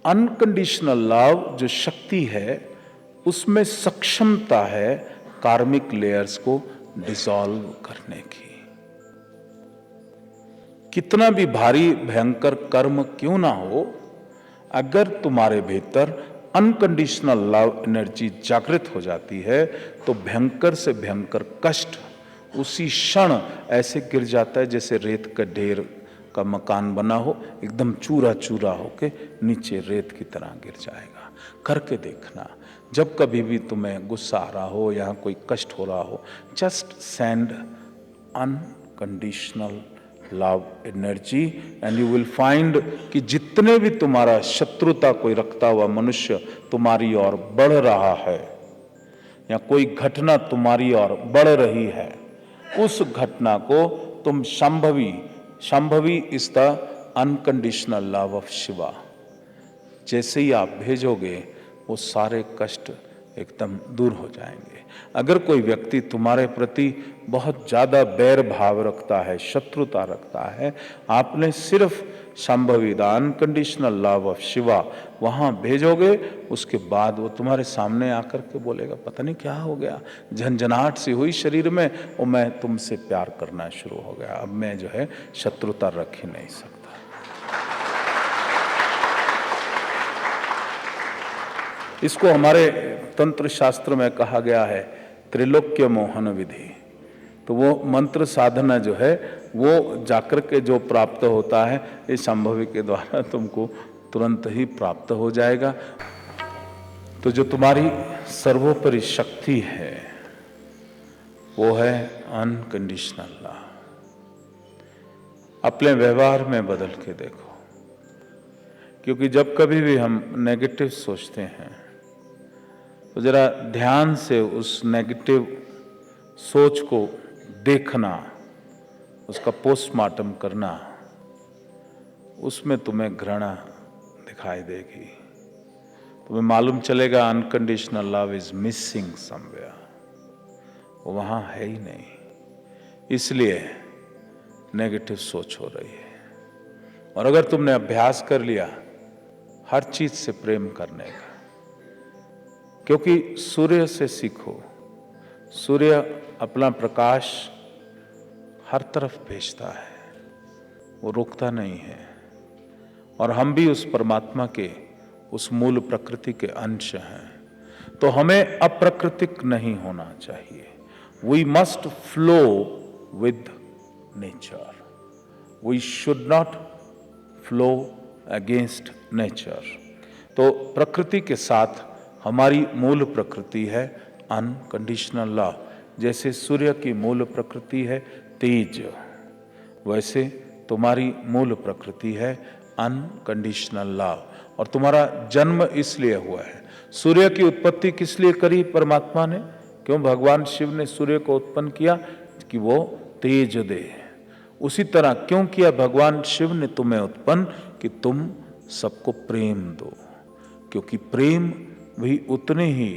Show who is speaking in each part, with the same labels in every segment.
Speaker 1: Unconditional love जो शक्ति है उसमें सक्षमता है कार्मिक लेयर्स को डिसॉल्व करने की। कितना भी भारी भयंकर कर्म क्यों ना हो, अगर तुम्हारे भीतर अनकंडीशनल लव एनर्जी जागृत हो जाती है तो भयंकर से भयंकर कष्ट उसी क्षण ऐसे गिर जाता है जैसे रेत का ढेर का मकान बना हो, एकदम चूरा चूरा होके नीचे रेत की तरह गिर जाएगा। करके देखना, जब कभी भी तुम्हें गुस्सा आ रहा हो या कोई कष्ट हो रहा हो, just send unconditional love energy and you will find कि जितने भी तुम्हारा शत्रुता कोई रखता हुआ मनुष्य तुम्हारी ओर बढ़ रहा है या कोई घटना तुम्हारी ओर बढ़ रही है, उस घटना को तुम Shambhavi is the unconditional love of Shiva, जैसे ही आप भेजोगे वो सारे कष्ट एकदम दूर हो जाएंगे। अगर कोई व्यक्ति तुम्हारे प्रति बहुत ज्यादा बैर भाव रखता है, शत्रुता रखता है, आपने सिर्फ Shambhavi the unconditional love of Shiva वहां भेजोगे, उसके बाद वो तुम्हारे सामने आकर के बोलेगा पता नहीं क्या हो गया, झंझनाहट सी हुई शरीर में और मैं तुमसे प्यार करना शुरू हो गया, अब मैं जो है शत्रुता रख ही नहीं सकता। इसको हमारे तंत्र शास्त्र में कहा गया है त्रिलोक्य मोहन विधि। तो वो मंत्र साधना जो है वो जाकर के जो प्राप्त होता है इस संभवी के द्वारा तुमको तुरंत ही प्राप्त हो जाएगा। तो जो तुम्हारी सर्वोपरि शक्ति है वो है अनकंडीशनल लव। अपने व्यवहार में बदल के देखो, क्योंकि जब कभी भी हम नेगेटिव सोचते हैं तो जरा ध्यान से उस नेगेटिव सोच को देखना, उसका पोस्टमार्टम करना, उसमें तुम्हें घृणा दिखाई देगी। तुम्हें मालूम चलेगा unconditional love is missing somewhere, वो वहां है ही नहीं, इसलिए नेगेटिव सोच हो रही है। और अगर तुमने अभ्यास कर लिया हर चीज से प्रेम करने का, क्योंकि सूर्य से सीखो, सूर्य अपना प्रकाश हर तरफ भेजता है, वो रुकता नहीं है। और हम भी उस परमात्मा के उस मूल प्रकृति के अंश हैं, तो हमें अप्राकृतिक नहीं होना चाहिए। We must flow with nature, we should not flow against nature. तो प्रकृति के साथ हमारी मूल प्रकृति है अनकंडीशनल लव। जैसे सूर्य की मूल प्रकृति है तेज, वैसे तुम्हारी मूल प्रकृति है अनकंडीशनल लव। और तुम्हारा जन्म इसलिए हुआ है। सूर्य की उत्पत्ति किस लिए करी परमात्मा ने? क्यों भगवान शिव ने सूर्य को उत्पन्न किया? कि वो तेज दे। उसी तरह क्यों किया भगवान शिव ने तुम्हें उत्पन्न? कि तुम सबको प्रेम दो, क्योंकि प्रेम भी उतने ही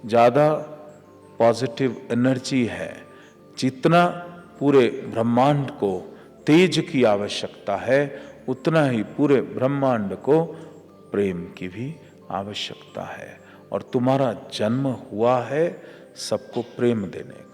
Speaker 1: ज्यादा पॉजिटिव एनर्जी है जितना पूरे ब्रह्मांड को तेज की आवश्यकता है, उतना ही पूरे ब्रह्मांड को प्रेम की भी आवश्यकता है। और तुम्हारा जन्म हुआ है सबको प्रेम देने का।